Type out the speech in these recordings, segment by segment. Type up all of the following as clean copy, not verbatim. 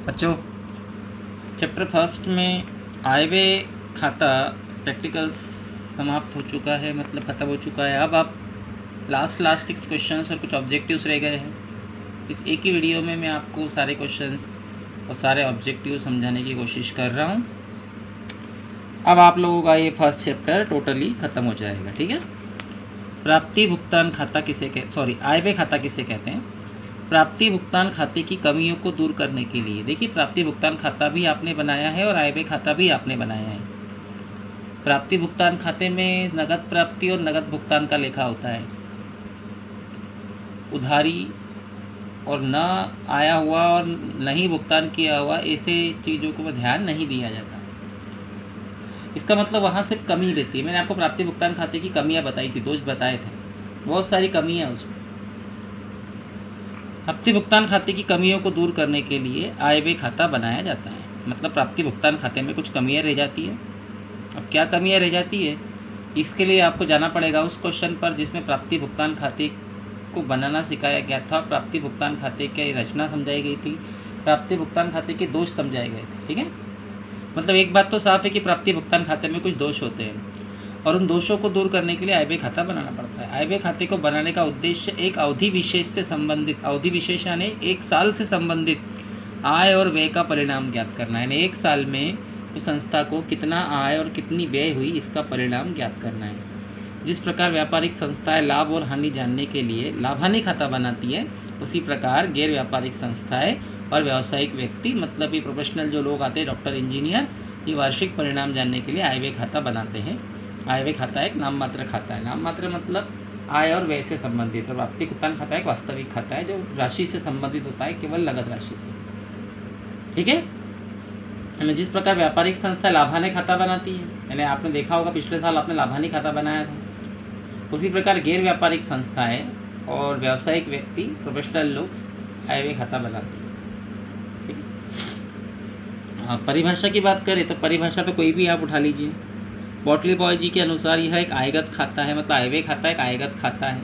बच्चों, chapter first में आय व्यय खाता प्रैक्टिकल समाप्त हो चुका है, मतलब ख़त्म हो चुका है। अब आप लास्ट के कुछ क्वेश्चंस और कुछ ऑब्जेक्टिव्स रह गए हैं। इस एक ही वीडियो में मैं आपको सारे क्वेश्चंस और सारे ऑब्जेक्टिव समझाने की कोशिश कर रहा हूँ। अब आप लोगों का ये फर्स्ट चैप्टर टोटली ख़त्म हो जाएगा, ठीक है। प्राप्ति भुगतान खाता आय व्यय खाता किसे कहते हैं? प्राप्ति भुगतान खाते की कमियों को दूर करने के लिए, देखिए प्राप्ति भुगतान खाता भी आपने बनाया है और आय व्यय खाता भी आपने बनाया है। प्राप्ति भुगतान खाते में नगद प्राप्ति और नगद भुगतान का लेखा होता है। उधारी और न आया हुआ और नहीं भुगतान किया हुआ ऐसे चीज़ों को ध्यान नहीं दिया जाता। इसका मतलब वहाँ सिर्फ कमी रहती है। मैंने आपको प्राप्ति भुगतान खाते की कमियाँ बताई थी, दोष बताए थे, बहुत सारी कमियाँ उसमें। प्राप्ति भुगतान खाते की कमियों को दूर करने के लिए आय व्यय खाता बनाया जाता है। मतलब प्राप्ति भुगतान खाते में कुछ कमियां रह जाती है। अब क्या कमियां रह जाती है, इसके लिए आपको जाना पड़ेगा उस क्वेश्चन पर जिसमें प्राप्ति भुगतान खाते को बनाना सिखाया गया था। प्राप्ति भुगतान खाते की रचना समझाई गई थी, प्राप्ति भुगतान खाते के दोष समझाए गए थे, ठीक है। मतलब एक बात तो साफ है कि प्राप्ति भुगतान खाते में कुछ दोष होते हैं और उन दोषों को दूर करने के लिए आय व्यय खाता बनाना पड़ता है। आय व्यय खाते को बनाने का उद्देश्य एक अवधि विशेष से संबंधित, अवधि विशेष यानी एक साल से संबंधित आय और व्यय का परिणाम ज्ञात करना है। यानी एक साल में उस संस्था को कितना आय और कितनी व्यय हुई इसका परिणाम ज्ञात करना है। जिस प्रकार व्यापारिक संस्थाएं लाभ और हानि जानने के लिए लाभ हानि खाता बनाती है, उसी प्रकार गैर व्यापारिक संस्थाएं और व्यावसायिक व्यक्ति, मतलब ये प्रोफेशनल जो लोग आते हैं, डॉक्टर, इंजीनियर, ये वार्षिक परिणाम जानने के लिए आय व्यय खाता बनाते हैं। आय व्यय खाता एक नाम मात्र खाता है। नाम मात्र मतलब आय और व्यय से संबंधित। और प्राप्ति भुगतान खाता एक वास्तविक खाता है जो राशि से संबंधित होता है, केवल नगद राशि से, ठीक है। यानी जिस प्रकार व्यापारिक संस्था लाभानी खाता बनाती है, यानी आपने देखा होगा पिछले साल आपने लाभानी खाता बनाया था, उसी प्रकार गैर व्यापारिक संस्थाएं और व्यावसायिक व्यक्ति, प्रोफेशनल लोग आय व्यय खाता बनाते हैं, ठीक है। हाँ, परिभाषा की बात करें तो परिभाषा तो कोई भी आप उठा लीजिए। बॉटली बॉय जी के अनुसार यह एक आयगत खाता है, मतलब आय व्यय खाता एक आयगत खाता है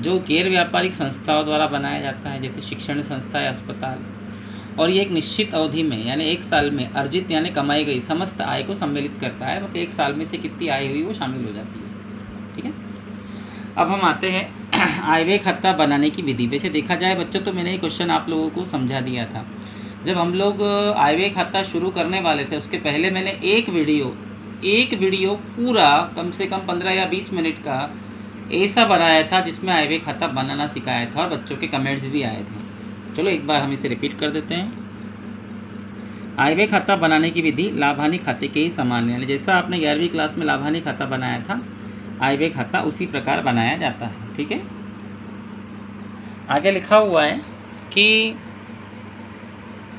जो गैर व्यापारिक संस्थाओं द्वारा बनाया जाता है, जैसे शिक्षण संस्था या अस्पताल। और ये एक निश्चित अवधि में यानी एक साल में अर्जित यानी कमाई गई समस्त आय को सम्मिलित करता है। मतलब एक साल में से कितनी आय हुई वो शामिल हो जाती है, ठीक है। अब हम आते हैं आय व्यय खाता बनाने की विधि। वैसे देखा जाए बच्चों तो मैंने ये क्वेश्चन आप लोगों को समझा दिया था। जब हम लोग आय व्यय खाता शुरू करने वाले थे उसके पहले मैंने एक वीडियो पूरा कम से कम 15 या 20 मिनट का ऐसा बनाया था जिसमें आय व्यय खाता बनाना सिखाया था और बच्चों के कमेंट्स भी आए थे। चलो एक बार हम इसे रिपीट कर देते हैं। आय व्यय खाता बनाने की विधि लाभ हानि खाते के ही समान है। जैसा आपने 11वीं क्लास में लाभ हानि खाता बनाया था, आय व्यय खाता उसी प्रकार बनाया जाता है, ठीक है। आगे लिखा हुआ है कि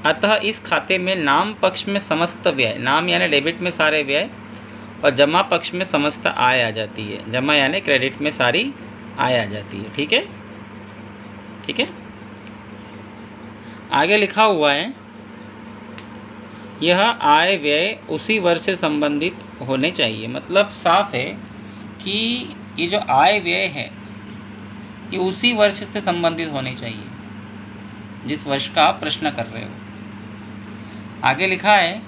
अतः इस खाते में नाम पक्ष में समस्त व्यय, नाम यानी डेबिट में सारे व्यय, और जमा पक्ष में समस्त आय आ जाती है। जमा यानी क्रेडिट में सारी आय आ जाती है, ठीक है, ठीक है। आगे लिखा हुआ है यह आय व्यय उसी वर्ष से संबंधित होने चाहिए। मतलब साफ है कि ये जो आय व्यय है ये उसी वर्ष से संबंधित होने चाहिए जिस वर्ष का आप प्रश्न कर रहे हो। आगे लिखा है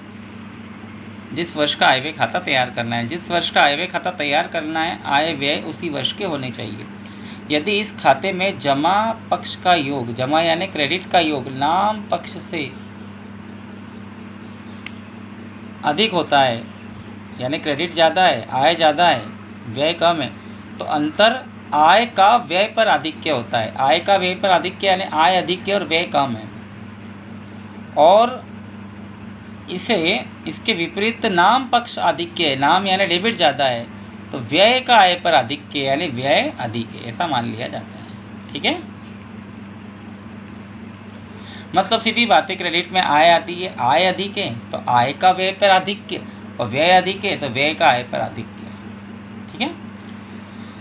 जिस वर्ष का आय व्यय खाता तैयार करना है। जिस वर्ष का आय व्यय खाता तैयार करना है, आय व्यय उसी वर्ष के होने चाहिए। यदि इस खाते में जमा पक्ष का योग, जमा यानी क्रेडिट का योग, नाम पक्ष से अधिक होता है, यानी क्रेडिट ज़्यादा है, आय ज़्यादा है, व्यय कम है, तो अंतर आय का व्यय पर आधिक्य होता है। आय का व्यय पर आधिक्य यानी आय अधिक है और व्यय कम है। और इसके विपरीत नाम पक्ष आधिक्य है, नाम यानी डेबिट ज़्यादा है, तो व्यय का आय पर आधिक्य यानी व्यय अधिक है, ऐसा मान लिया जाता है, ठीक है। मतलब सीधी बात है, क्रेडिट में आय आती है, आय अधिक है तो आय का व्यय पर आधिक्य, और व्यय अधिक है तो व्यय का आय पर आधिक्य, ठीक है।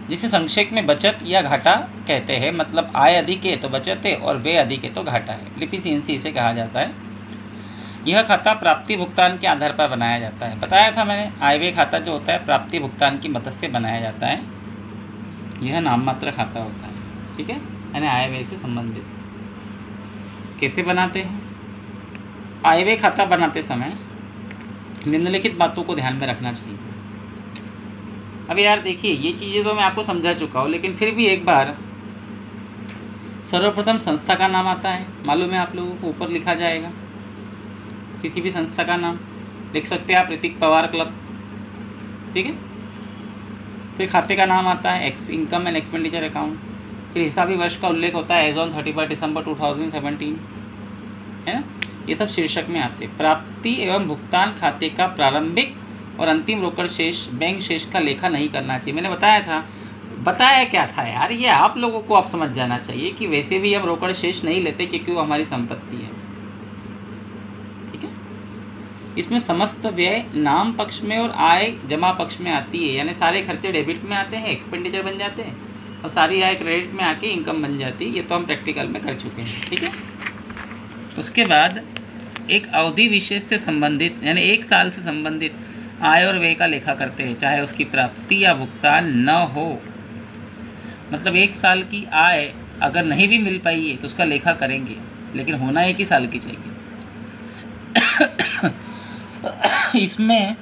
जिसे संक्षेप में बचत या घाटा कहते हैं। मतलब आय अधिक है तो बचत है और व्यय अधिक है तो घाटा है, लिपिसिंसी इसे कहा जाता है। यह खाता प्राप्ति भुगतान के आधार पर बनाया जाता है। बताया था मैंने, आय व्यय खाता जो होता है प्राप्ति भुगतान की मदद से बनाया जाता है। यह नाम मात्र खाता होता है, ठीक है, यानी आय व्यय से संबंधित। कैसे बनाते हैं? आयव्यय खाता बनाते समय निम्नलिखित बातों को ध्यान में रखना चाहिए। अब यार देखिए, ये चीज़ें तो मैं आपको समझा चुका हूँ, लेकिन फिर भी एक बार सर्वप्रथम संस्था का नाम आता है, मालूम है आप लोगों को, ऊपर लिखा जाएगा किसी भी संस्था का नाम लिख सकते हैं आप, ऋतिक पवार क्लब, ठीक है। फिर खाते का नाम आता है इनकम एंड एक्सपेंडिचर अकाउंट। फिर हिसाबी वर्ष का उल्लेख होता है एज ऑन 31 दिसंबर 2017, है ना। ये सब शीर्षक में आते हैं। प्राप्ति एवं भुगतान खाते का प्रारंभिक और अंतिम रोकड़ शेष, बैंक शेष का लेखा नहीं करना चाहिए। मैंने बताया क्या था यार, ये आप लोगों को आप समझ जाना चाहिए कि वैसे भी हम रोकड़ शेष नहीं लेते क्योंकि वो हमारी संपत्ति है, ठीक है। इसमें समस्त व्यय नाम पक्ष में और आय जमा पक्ष में आती है, यानी सारे खर्चे डेबिट में आते हैं, एक्सपेंडिचर बन जाते हैं, और सारी आय क्रेडिट में आके इनकम बन जाती है। ये तो हम प्रैक्टिकल में कर चुके हैं, ठीक है। उसके बाद एक अवधि विशेष से संबंधित, यानी 1 साल से संबंधित आय और व्यय का लेखा करते हैं, चाहे उसकी प्राप्ति या भुगतान न हो। मतलब 1 साल की आय अगर नहीं भी मिल पाई है तो उसका लेखा करेंगे, लेकिन होना 1 ही साल की चाहिए। इसमें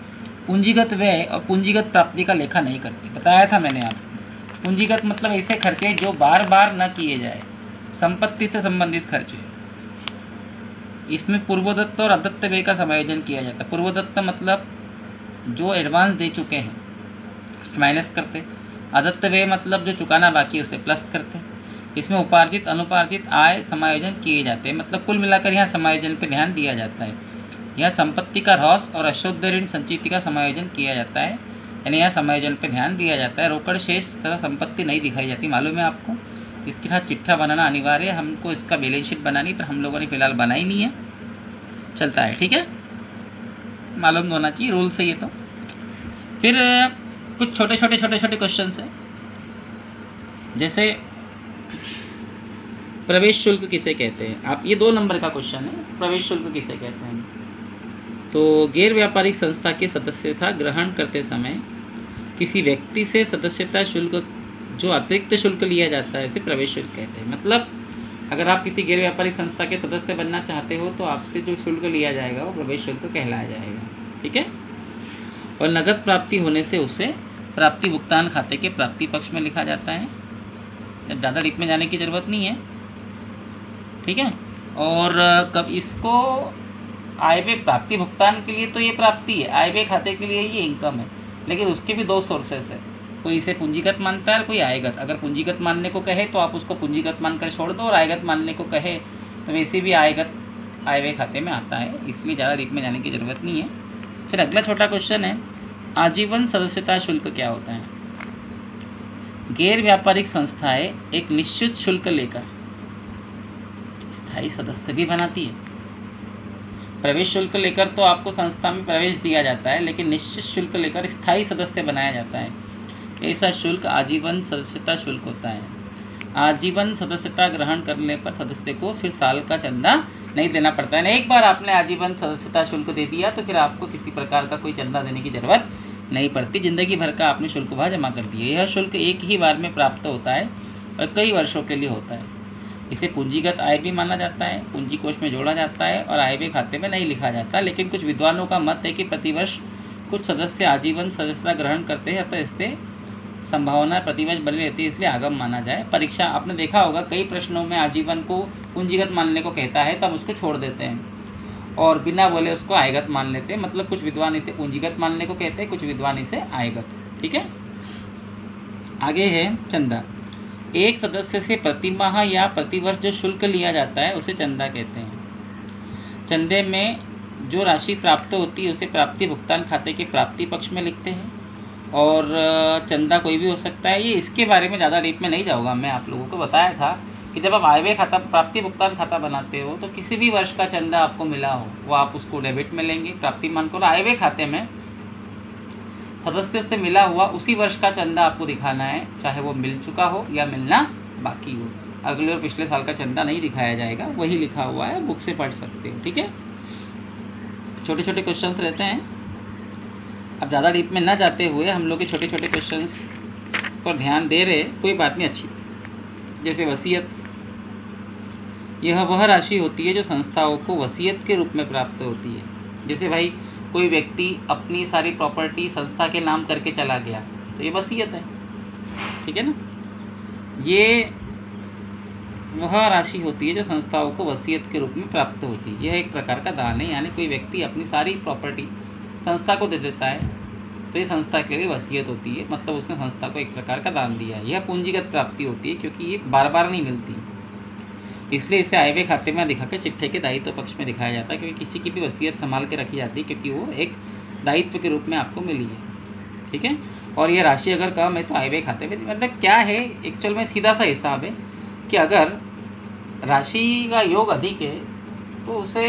पूंजीगत व्यय और पूंजीगत प्राप्ति का लेखा नहीं करते, बताया था मैंने आपको। पूंजीगत मतलब ऐसे खर्चे जो बार बार न किए जाए, संपत्ति से संबंधित खर्चे। इसमें पूर्वदत्त और अदत्त व्यय का समायोजन किया जाता है। पूर्वदत्त मतलब जो एडवांस दे चुके हैं माइनस करते, अदत्त व्यय मतलब जो चुकाना बाकी है उसे प्लस करते। इसमें उपार्जित अनुपार्जित आय समायोजन किए जाते हैं। मतलब कुल मिलाकर यहाँ समायोजन पर ध्यान दिया जाता है। यहाँ संपत्ति का ह्रास और अशुद्ध ऋण संचिति का समायोजन किया जाता है, यानी यहाँ समायोजन पर ध्यान दिया जाता है। रोकड़ शेष तथा संपत्ति नहीं दिखाई जाती, मालूम है आपको। इसके साथ चिट्ठा बनाना अनिवार्य है, हमको इसका बैलेंस शीट बनानी, पर हम लोगों ने फिलहाल बनाई नहीं है, चलता है, ठीक है। मालूम होना चाहिए रूल से ये तो। फिर कुछ छोटे छोटे क्वेश्चन है, जैसे प्रवेश शुल्क किसे कहते हैं। आप, ये 2 नंबर का क्वेश्चन है, प्रवेश शुल्क किसे कहते हैं। तो गैर व्यापारिक संस्था के सदस्यता ग्रहण करते समय किसी व्यक्ति से सदस्यता शुल्क जो अतिरिक्त शुल्क लिया जाता है इसे प्रवेश शुल्क कहते हैं। मतलब अगर आप किसी गैर व्यापारिक संस्था के सदस्य बनना चाहते हो तो आपसे जो शुल्क लिया जाएगा वो प्रवेश शुल्क कहलाया जाएगा, ठीक है। और नगद प्राप्ति होने से उसे प्राप्ति भुगतान खाते के प्राप्ति पक्ष में लिखा जाता है। ज़्यादा डीप में जाने की ज़रूरत नहीं है, ठीक है। और कब इसको आय व्यय प्राप्ति भुगतान के लिए तो ये प्राप्ति है, आय व्यय खाते के लिए ये इनकम है, लेकिन उसके भी 2 सोर्सेस है। कोई इसे पूंजीगत मानता है और कोई आयगत। अगर पूंजीगत मानने को कहे तो आप उसको पूंजीगत मानकर छोड़ दो, और आयगत मानने को कहे तो वैसे भी आयगत आय व्यय खाते में आता है, इसलिए ज़्यादा डीप में जाने की ज़रूरत नहीं है। फिर अगला छोटा क्वेश्चन है, आजीवन सदस्यता शुल्क क्या होता है। गैर व्यापारिक संस्थाएं एक निश्चित शुल्क लेकर स्थायी सदस्य भी बनाती है। प्रवेश शुल्क लेकर तो आपको संस्था में प्रवेश दिया जाता है, लेकिन निश्चित शुल्क लेकर स्थायी सदस्य बनाया जाता है। ऐसा शुल्क आजीवन सदस्यता शुल्क होता है। आजीवन सदस्यता ग्रहण करने पर सदस्य को फिर साल का चंदा नहीं देना पड़ता है। एक बार आपने आजीवन सदस्यता शुल्क दे दिया तो फिर आपको किसी प्रकार का कोई चंदा देने की जरूरत नहीं पड़ती। जिंदगी भर का आपने शुल्क वहाँ जमा कर दिया। यह शुल्क एक ही बार में प्राप्त होता है और कई वर्षों के लिए होता है। इसे पूंजीगत आय भी माना जाता है, पूंजी कोष में जोड़ा जाता है और आय व्यय खाते में नहीं लिखा जाता। लेकिन कुछ विद्वानों का मत है कि प्रतिवर्ष कुछ सदस्य आजीवन सदस्यता ग्रहण करते हैं, अतः इससे संभावना प्रतिवर्ष बनी रहती है, इसलिए आगम माना जाए। परीक्षा आपने देखा होगा कई प्रश्नों में आजीवन को पूंजीगत मानने को कहता है, तब उसको छोड़ देते हैं और बिना बोले उसको आयगत मान लेते हैं। मतलब कुछ विद्वान इसे पूंजीगत मानने को कहते हैं, कुछ विद्वान इसे आयगत, ठीक है। आगे है चंदा। एक सदस्य से प्रतिमाह या प्रतिवर्ष जो शुल्क लिया जाता है उसे चंदा कहते हैं। चंदे में जो राशि प्राप्त होती है उसे प्राप्ति भुगतान खाते के प्राप्ति पक्ष में लिखते हैं। और चंदा कोई भी हो सकता है। ये इसके बारे में ज़्यादा डीप में नहीं जाऊँगा। मैं आप लोगों को बताया था कि जब आप आय व्यय खाता प्राप्ति भुगतान खाता बनाते हो तो किसी भी वर्ष का चंदा आपको मिला हो वो आप उसको डेबिट में लेंगे, प्राप्ति मान करो। आय व्यय खाते में सदस्य से मिला हुआ उसी वर्ष का चंदा आपको दिखाना है, चाहे वो मिल चुका हो या मिलना बाकी हो। अगले और पिछले साल का चंदा नहीं दिखाया जाएगा, वही लिखा हुआ है, बुक से पढ़ सकते हो, ठीक है। छोटे छोटे क्वेश्चंस रहते हैं। अब ज़्यादा डीप में ना जाते हुए हम लोग के छोटे छोटे क्वेश्चंस पर ध्यान दे रहे, कोई बात नहीं, अच्छी। जैसे वसीयत, यह वह राशि होती है जो संस्थाओं को वसीयत के रूप में प्राप्त होती है। जैसे भाई कोई व्यक्ति अपनी सारी प्रॉपर्टी संस्था के नाम करके चला गया तो ये वसीयत है, ठीक है ना। ये वह राशि होती है जो संस्थाओं को वसीयत के रूप में प्राप्त होती है। यह एक प्रकार का दान है, यानी कोई व्यक्ति अपनी सारी प्रॉपर्टी संस्था को दे देता है तो ये संस्था के लिए वसीयत होती है, मतलब उसने संस्था को एक प्रकार का दान दिया है। यह पूंजीगत प्राप्ति होती है क्योंकि ये बार बार नहीं मिलती, इसलिए इसे आय व्यय खाते में दिखा के चिट्ठे के दायित्व पक्ष में दिखाया जाता है, क्योंकि किसी की भी वसीयत संभाल के रखी जाती है क्योंकि वो एक दायित्व के रूप में आपको मिली है, ठीक है। और ये राशि अगर कम है तो आय व्यय खाते में, मतलब क्या है एक्चुअल में सीधा सा हिसाब है कि अगर राशि का योग अधिक है तो उसे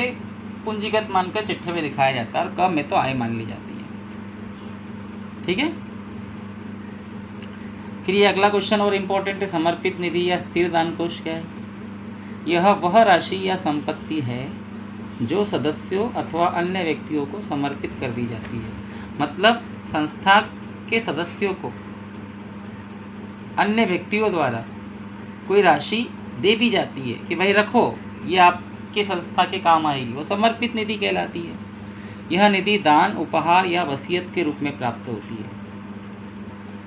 पूंजीगत मानकर चिट्ठे में दिखाया जाता है और कम है तो आय मान ली जाती है, ठीक है। फिर ये अगला क्वेश्चन और इम्पोर्टेंट है, समर्पित निधि या स्थिर दान कोष क्या है। यह वह राशि या संपत्ति है जो सदस्यों अथवा अन्य व्यक्तियों को समर्पित कर दी जाती है। मतलब संस्था के सदस्यों को अन्य व्यक्तियों द्वारा कोई राशि दे दी जाती है कि भाई रखो, ये आपके संस्था के काम आएगी, वो समर्पित निधि कहलाती है। यह निधि दान, उपहार या वसीयत के रूप में प्राप्त होती है,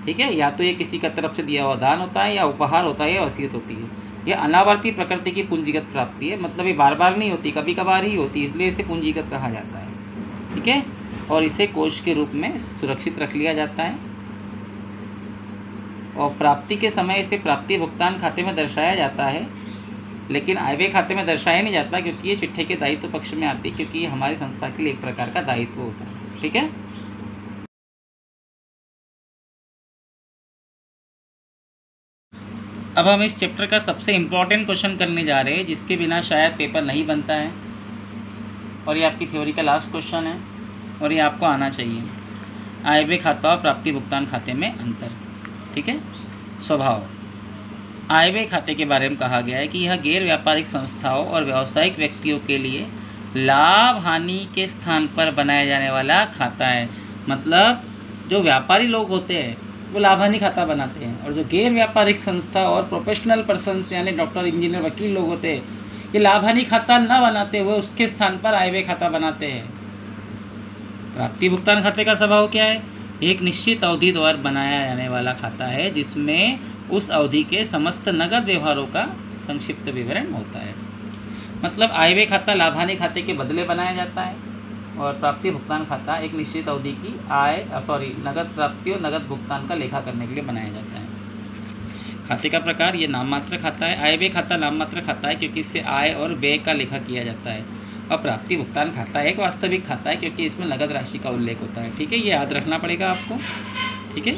ठीक है। या तो ये किसी का तरफ से दिया हुआ दान होता है, या उपहार होता है, या वसीयत होती है। यह अनावर्ती प्रकृति की पूंजीगत प्राप्ति है, मतलब ये बार बार नहीं होती, कभी कभार ही होती है, इसलिए इसे पूंजीगत कहा जाता है, ठीक है। और इसे कोष के रूप में सुरक्षित रख लिया जाता है और प्राप्ति के समय इसे प्राप्ति भुगतान खाते में दर्शाया जाता है, लेकिन आय व्यय खाते में दर्शाया नहीं जाता क्योंकि ये चिट्ठे के दायित्व पक्ष में आती है, क्योंकि ये हमारी संस्था के लिए एक प्रकार का दायित्व होता है, ठीक है। अब हम इस चैप्टर का सबसे इम्पोर्टेंट क्वेश्चन करने जा रहे हैं, जिसके बिना शायद पेपर नहीं बनता है, और ये आपकी थ्योरी का लास्ट क्वेश्चन है और ये आपको आना चाहिए। आय व्यय खाता और प्राप्ति भुगतान खाते में अंतर, ठीक है। स्वभाव, आय व्यय खाते के बारे में कहा गया है कि यह गैर व्यापारिक संस्थाओं और व्यावसायिक व्यक्तियों के लिए लाभ हानि के स्थान पर बनाया जाने वाला खाता है। मतलब जो व्यापारी लोग होते हैं वो लाभ हानि खाता बनाते हैं, और जो गैर व्यापारिक संस्था और प्रोफेशनल पर्सन्स यानी डॉक्टर, इंजीनियर, वकील लोग होते हैं, ये लाभ हानि खाता न बनाते हुए उसके स्थान पर आय व्यय खाता बनाते हैं। प्राप्ति भुगतान खाते का स्वभाव क्या है। एक निश्चित अवधि द्वारा बनाया जाने वाला खाता है जिसमें उस अवधि के समस्त नगद व्यवहारों का संक्षिप्त विवरण होता है। मतलब आय व्यय खाता लाभ हानि खाते के बदले बनाया जाता है, और प्राप्ति भुगतान खाता एक निश्चित अवधि की नगद प्राप्ति और नगद भुगतान का लेखा करने के लिए बनाया जाता है। खाते का प्रकार, ये नाम मात्र खाता है। आय व्यय खाता नाम मात्र खाता है क्योंकि इससे आय और व्यय का लेखा किया जाता है, और प्राप्ति भुगतान खाता है एक वास्तविक खाता है क्योंकि इसमें नगद राशि का उल्लेख होता है, ठीक है। ये याद रखना पड़ेगा आपको, ठीक है।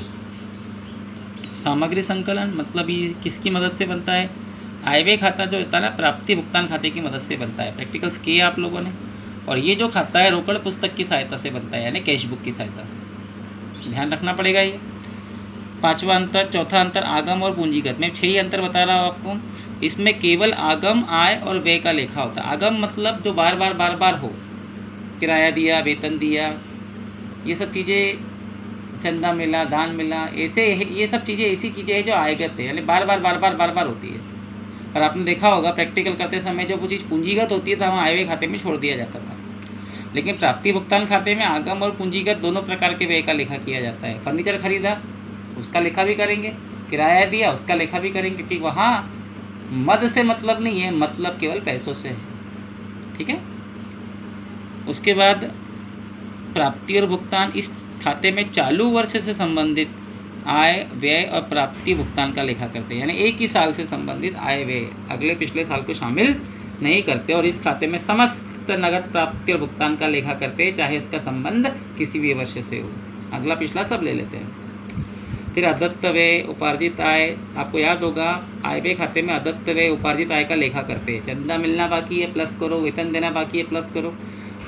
सामग्री संकलन, मतलब ये किसकी मदद से बनता है। आय व्यय खाता जो होता है ना, प्राप्ति भुगतान खाते की मदद से बनता है। प्रैक्टिकल्स किए आप लोगों ने। और ये जो खाता है रोकड़ पुस्तक की सहायता से बनता है, यानी कैश बुक की सहायता से, ध्यान रखना पड़ेगा ये। पांचवा अंतर, चौथा अंतर आगम और पूंजीगत में 6 अंतर बता रहा हूँ आपको। इसमें केवल आगम, आय और व्यय का लेखा होता है। आगम मतलब जो बार बार हो, किराया दिया, वेतन दिया, ये सब चीज़ें, चंदा मिला, दान मिला, ऐसे ये सब चीज़ें ऐसी चीज़ें हैं जो आयगत है, यानी बार बार होती है। और आपने देखा होगा प्रैक्टिकल करते समय जो वो चीज़ पूंजीगत होती है तो हम आय व्यय खाते में छोड़ दिया जाता था, लेकिन प्राप्ति भुगतान खाते में आगम और पूंजीगत दोनों प्रकार के व्यय का लेखा किया जाता है। फर्नीचर खरीदा उसका लेखा भी करेंगे, किराया दिया उसका लेखा भी करेंगे, क्योंकि वहाँ मद से मतलब नहीं है, मतलब केवल पैसों से है, ठीक है। उसके बाद प्राप्ति और भुगतान, इस खाते में चालू वर्ष से संबंधित आय, व्यय और प्राप्ति भुगतान का लेखा करते हैं, यानी एक ही साल से संबंधित आय व्यय अगले पिछले साल को शामिल नहीं करते, और इस खाते में समस्त नगद प्राप्ति और भुगतान का लेखा करते हैं, चाहे इसका संबंध किसी भी वर्ष से हो। अगला पिछला सब ले लेते हैं। फिर अदत्त व्यय, उपार्जित आय, आपको याद होगा आय व्यय खाते में अदत्त व्यय, उपार्जित आय का लेखा करते हैं। चंदा मिलना बाकी है प्लस करो, वेतन देना बाकी है प्लस करो।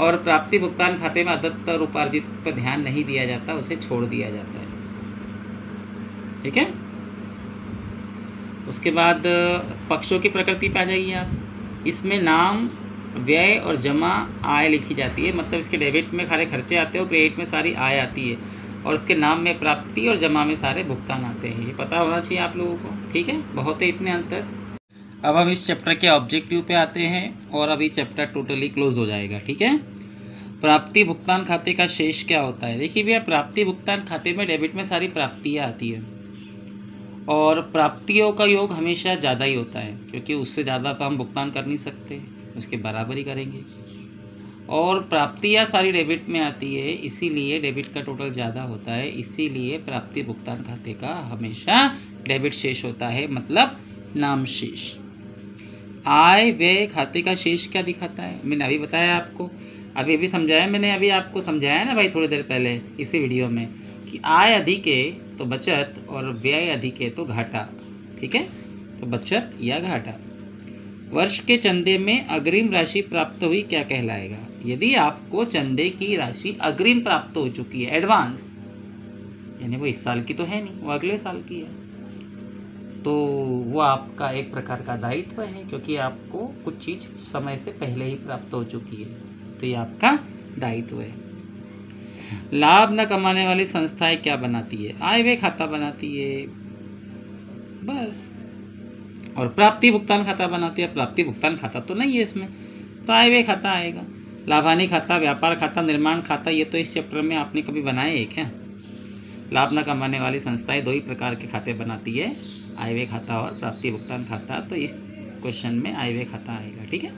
और प्राप्ति भुगतान खाते में अदत्त और उपार्जित पर ध्यान नहीं दिया जाता, उसे छोड़ दिया जाता है, ठीक है। उसके बाद पक्षों की प्रकृति पे आ जाइए आप। इसमें नाम, व्यय और जमा आय लिखी जाती है, मतलब इसके डेबिट में सारे खर्चे आते हैं और क्रेडिट में सारी आय आती है, और इसके नाम में प्राप्ति और जमा में सारे भुगतान आते हैं। ये पता होना चाहिए आप लोगों को, ठीक है। बहुत है इतने अंतर। अब हम इस चैप्टर के ऑब्जेक्टिव पे आते हैं और अभी चैप्टर टोटली क्लोज हो जाएगा। ठीक है, प्राप्ति भुगतान खाते का शेष क्या होता है। देखिए भैया, प्राप्ति भुगतान खाते में डेबिट में सारी प्राप्तियाँ आती है और प्राप्तियों का योग हमेशा ज़्यादा ही होता है, क्योंकि उससे ज़्यादा तो हम भुगतान कर नहीं सकते, उसके बराबर ही करेंगे। और प्राप्तियाँ सारी डेबिट में आती है, इसीलिए डेबिट का टोटल ज़्यादा होता है, इसीलिए प्राप्ति भुगतान खाते का हमेशा डेबिट शेष होता है, मतलब नाम शेष। आय व्यय खाते का शेष क्या दिखाता है, मैंने अभी बताया आपको, अभी समझाया मैंने, अभी आपको समझाया ना भाई थोड़ी देर पहले इसी वीडियो में, कि आय अधिक है तो बचत और व्यय अधिक है तो घाटा। ठीक है, तो बचत या घाटा। वर्ष के चंदे में अग्रिम राशि प्राप्त हुई क्या कहलाएगा। यदि आपको चंदे की राशि अग्रिम प्राप्त हो चुकी है, एडवांस, यानी वो इस साल की तो है नहीं, वो अगले साल की है, तो वो आपका एक प्रकार का दायित्व है, क्योंकि आपको कुछ चीज़ समय से पहले ही प्राप्त हो चुकी है, तो ये आपका दायित्व है। लाभ न कमाने वाली संस्थाएं क्या बनाती है, आय व्यय खाता बनाती है बस, और प्राप्ति भुगतान खाता बनाती है। प्राप्ति भुगतान खाता तो नहीं है इसमें, तो आय व्यय खाता आएगा। लाभानी खाता, व्यापार खाता, निर्माण खाता, ये तो इस चैप्टर में आपने कभी बनाए एक है। लाभ न कमाने वाली संस्थाएं दो ही प्रकार के खाते बनाती है, आय व्यय खाता और प्राप्ति भुगतान खाता, तो इस क्वेश्चन में आय व्यय खाता आएगा। ठीक है,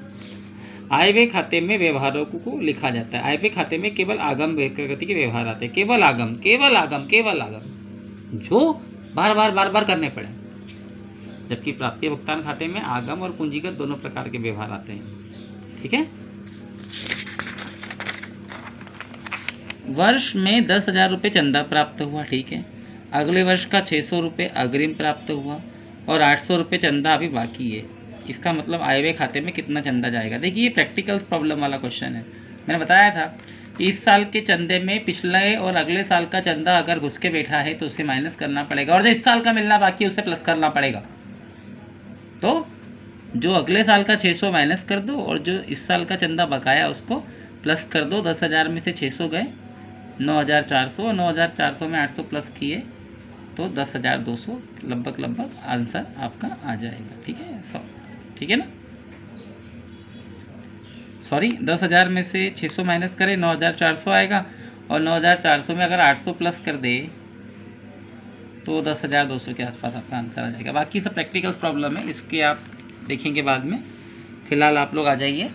आय व्यय खाते में व्यवहारों को लिखा जाता है। आय व्यय खाते में केवल आगम प्रकृति के व्यवहार आते हैं, केवल आगम, केवल आगम, केवल आगम, जो बार बार करने पड़े, जबकि प्राप्ति भुगतान खाते में आगम और पूंजीगत दोनों प्रकार के व्यवहार आते हैं। ठीक है, वर्ष में 10,000 रुपये चंदा प्राप्त हुआ। ठीक है, अगले वर्ष का 600 रुपये अग्रिम प्राप्त हुआ और 800 रुपये चंदा अभी बाकी है। इसका मतलब आय व्यय खाते में कितना चंदा जाएगा। देखिए, ये प्रैक्टिकल प्रॉब्लम वाला क्वेश्चन है। मैंने बताया था कि इस साल के चंदे में पिछले और अगले साल का चंदा अगर घुस के बैठा है तो उसे माइनस करना पड़ेगा, और जो इस साल का मिलना बाकी है उसे प्लस करना पड़ेगा। तो जो अगले साल का 600 माइनस कर दो और जो इस साल का चंदा बकाया उसको प्लस कर दो। 10,000 में से 600 गए, 9,400, 9,400 में 800 प्लस किए तो 10,200 लगभग आंसर आपका आ जाएगा। ठीक है, ठीक है ना, सॉरी 10,000 में से 600 माइनस करें 9,400 आएगा, और 9,400 में अगर 800 प्लस कर दे तो 10,200 के आसपास आपका आंसर आ जाएगा। बाकी सब प्रैक्टिकल प्रॉब्लम है, इसके आप देखेंगे बाद में। फिलहाल आप लोग आ जाइए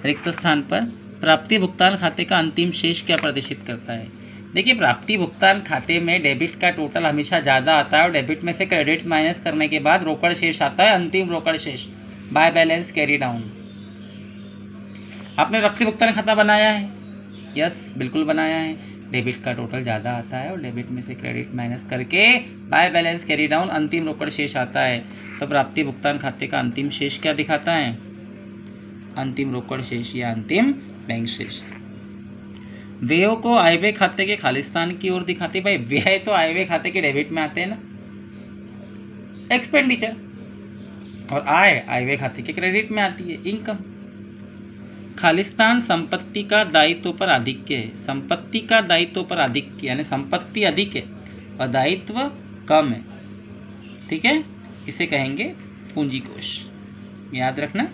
रिक्त स्थान पर। प्राप्ति भुगतान खाते का अंतिम शेष क्या प्रदर्शित करता है। देखिए, प्राप्ति भुगतान खाते में डेबिट का टोटल हमेशा ज़्यादा आता है और डेबिट में से क्रेडिट माइनस करने के बाद रोकड़ शेष आता है, अंतिम रोकड़ शेष, बाय बैलेंस कैरी डाउन। आपने प्राप्ति भुगतान खाता बनाया है, यस बिल्कुल बनाया है। डेबिट का टोटल ज़्यादा आता है और डेबिट में से क्रेडिट माइनस करके बाय बैलेंस कैरी डाउन, अंतिम रोकड़ शेष आता है। तो प्राप्ति भुगतान खाते का अंतिम शेष क्या दिखाता है, अंतिम रोकड़ शेष या अंतिम बैंक शेष। व्ययों को आय व्यय खाते के खालिस्तान की ओर दिखाते। भाई व्यय तो आय व्यय खाते के डेबिट में आते हैं ना, एक्सपेंडिचर, और आय व्यय खाते के क्रेडिट में आती है, इनकम। खालिस्तान संपत्ति का दायित्व पर आधिक्य है, संपत्ति का दायित्व पर आधिक्य, यानी संपत्ति अधिक है और दायित्व कम है। ठीक है, इसे कहेंगे पूंजी कोष, याद रखना।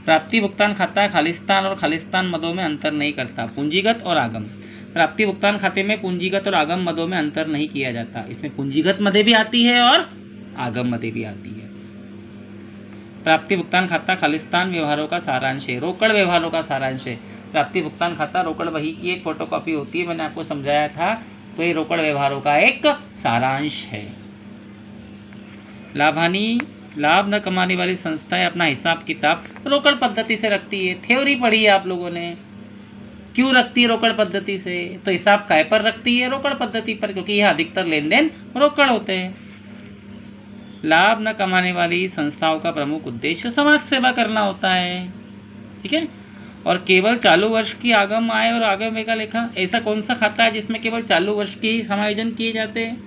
प्राप्ति भुगतान खाता खालिस्तान और खालिस्तान मदों में अंतर नहीं करता, पूंजीगत और आगम। प्राप्ति भुगतान खाते में पूंजीगत और आगम मदों में अंतर नहीं किया जाता, इसमें पूंजीगत मदें भी आती है और आगम मदें भी आती है। प्राप्ति भुगतान खाता खालिस्तान व्यवहारों का सारांश है, रोकड़ व्यवहारों का सारांश है। प्राप्ति भुगतान खाता रोकड़ बही की एक फोटोकॉपी होती है, मैंने आपको समझाया था, तो ये रोकड़ व्यवहारों का एक सारांश है। लाभानी, लाभ न कमाने वाली संस्थाएं अपना हिसाब किताब रोकड़ पद्धति से रखती है। थ्योरी पढ़ी है आप लोगों ने, क्यों रखती है रोकड़ पद्धति से, तो हिसाब काय पर रखती है, रोकड़ पद्धति पर, क्योंकि यह अधिकतर लेन देन रोकड़ होते हैं। लाभ न कमाने वाली संस्थाओं का प्रमुख उद्देश्य समाज सेवा करना होता है। ठीक है, और केवल चालू वर्ष की आगम आय और आगम व्यय का लेखा। ऐसा कौन सा खाता है जिसमें केवल चालू वर्ष के ही समायोजन किए जाते हैं,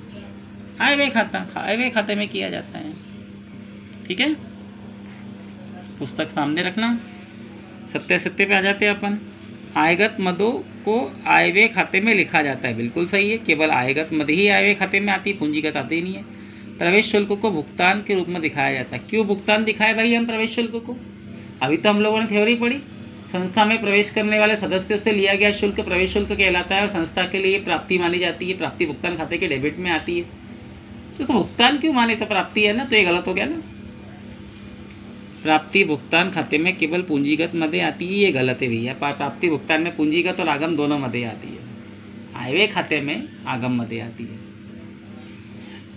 आय व्यय खाता, आय व्यय खाते में किया जाता है। ठीक है, पुस्तक सामने रखना। सत्य पे आ जाते हैं अपन। आयगत मदों को आय व्यय खाते में लिखा जाता है, बिल्कुल सही है, केवल आयगत मद ही आय व्यय खाते में आती है, पूंजीगत आती नहीं है। प्रवेश शुल्क को भुगतान के रूप में दिखाया जाता है। क्यों भुगतान दिखाए भाई हम प्रवेश शुल्क को? अभी तो हम लोगों ने थ्योरी पढ़ी, संस्था में प्रवेश करने वाले सदस्यों से लिया गया शुल्क प्रवेश शुल्क कहलाता है और संस्था के लिए प्राप्ति मानी जाती है, प्राप्ति भुगतान खाते के डेबिट में आती है। तो भुगतान क्यों माने? तो प्राप्ति है ना, तो ये गलत हो गया ना। प्राप्ति भुगतान खाते में केवल पूंजीगत मदें आती है, ये गलत है भैया। प्राप्ति भुगतान में पूंजीगत और आगम दोनों मदें आती है। आयव्यय खाते में आगम मदें आती है।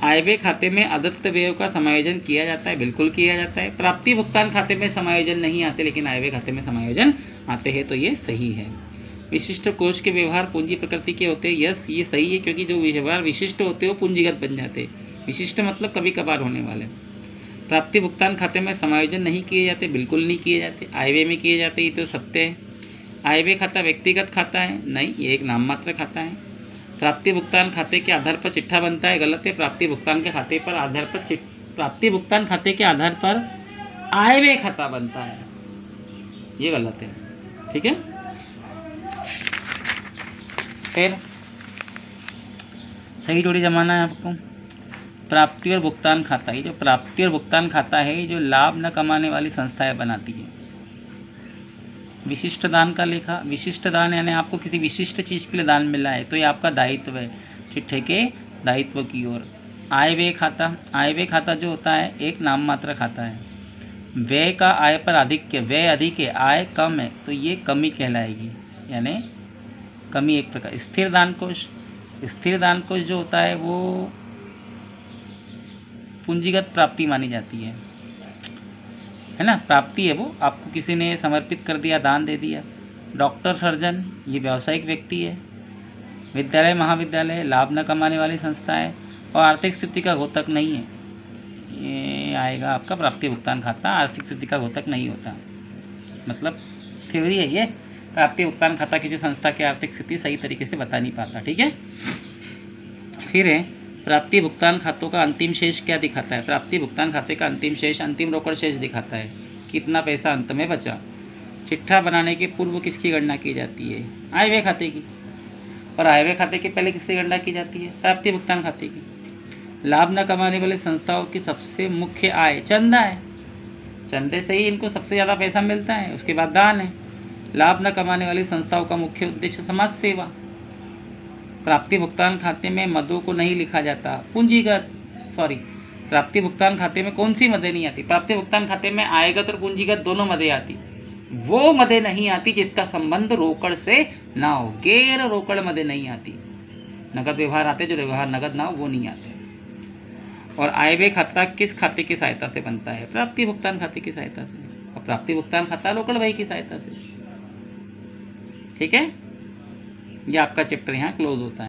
आयव्यय खाते में अदत्त व्ययों का समायोजन किया जाता है, बिल्कुल किया जाता है। प्राप्ति भुगतान खाते में समायोजन नहीं आते, लेकिन आयव्यय खाते में समायोजन आते हैं, तो ये सही है। विशिष्ट कोष के व्यवहार पूंजी प्रकृति के होते हैं, यस ये सही है, क्योंकि जो व्यवहार विशिष्ट होते हैं वो पूंजीगत बन जाते हैं। विशिष्ट मतलब कभी कभार होने वाले। प्राप्ति भुगतान खाते में समायोजन नहीं किए जाते, बिल्कुल नहीं किए जाते, आयव्यय में किए जाते, ये तो सत्य है। आयव्यय खाता व्यक्तिगत खाता है? नहीं, ये एक नाम मात्र खाता है। प्राप्ति भुगतान खाते के आधार पर चिट्ठा बनता है? गलत है। प्राप्ति भुगतान के खाते पर आधार पर प्राप्ति भुगतान खाते के आधार पर आयव्यय खाता बनता है, ये गलत है। ठीक है, फिर सही जोड़ी जमाना है आपको। प्राप्ति और भुगतान खाता, ये जो प्राप्ति और भुगतान खाता है, ये जो लाभ न कमाने वाली संस्थाएं बनाती है। विशिष्ट दान का लेखा, विशिष्ट दान यानी आपको किसी विशिष्ट चीज़ के लिए दान मिला है, तो ये आपका दायित्व है चिट्ठे के दायित्व की ओर। आयव्यय खाता, आयव्यय खाता जो होता है एक नाम मात्र खाता है। व्यय का आय पर आधिक्य, व्यय अधिक है आय कम है, तो ये कमी कहलाएगी, यानी कमी एक प्रकार। स्थिर दान कोष, स्थिर दान कोष जो होता है वो पूंजीगत प्राप्ति मानी जाती है ना, प्राप्ति है वो, आपको किसी ने समर्पित कर दिया, दान दे दिया। डॉक्टर सर्जन ये व्यावसायिक व्यक्ति है। विद्यालय महाविद्यालय लाभ न कमाने वाली संस्था है और आर्थिक स्थिति का घोतक नहीं है, ये आएगा आपका प्राप्ति भुगतान खाता। आर्थिक स्थिति का घोतक नहीं होता, मतलब थ्योरी है ये। प्राप्ति भुगतान खाता किसी संस्था की आर्थिक स्थिति सही तरीके से बता नहीं पाता। ठीक है, फिर है प्राप्ति भुगतान खातों का अंतिम शेष क्या दिखाता है? प्राप्ति भुगतान खाते का अंतिम शेष अंतिम रोकड़ शेष दिखाता है, कितना पैसा अंत में बचा। चिट्ठा बनाने के पूर्व किसकी गणना की जाती है? आयव्यय खाते की। और आयव्यय खाते के पहले किसकी गणना की जाती है? प्राप्ति भुगतान खाते की। लाभ न कमाने वाले संस्थाओं की सबसे मुख्य आय चंदा है, चंदे से ही इनको सबसे ज़्यादा पैसा मिलता है, उसके बाद दान है। लाभ न कमाने वाली संस्थाओं का मुख्य उद्देश्य समाज सेवा। प्राप्ति भुगतान खाते में मदों को नहीं लिखा जाता, पूंजीगत प्राप्ति भुगतान खाते में कौन सी मदें नहीं आती? प्राप्ति भुगतान खाते में आयगत और पूंजीगत दोनों मदें आती। वो मदें नहीं आती जिसका संबंध रोकड़ से ना हो, गैर रोकड़ मदें नहीं आती। नगद व्यवहार आते, जो व्यवहार नगद ना हो वो नहीं आते। और आयव्यय खाता किस खाते की सहायता से बनता है? प्राप्ति भुगतान खाते की सहायता से। और प्राप्ति भुगतान खाता रोकड़ बही की सहायता से। ठीक है, ये आपका चैप्टर यहाँ क्लोज होता है।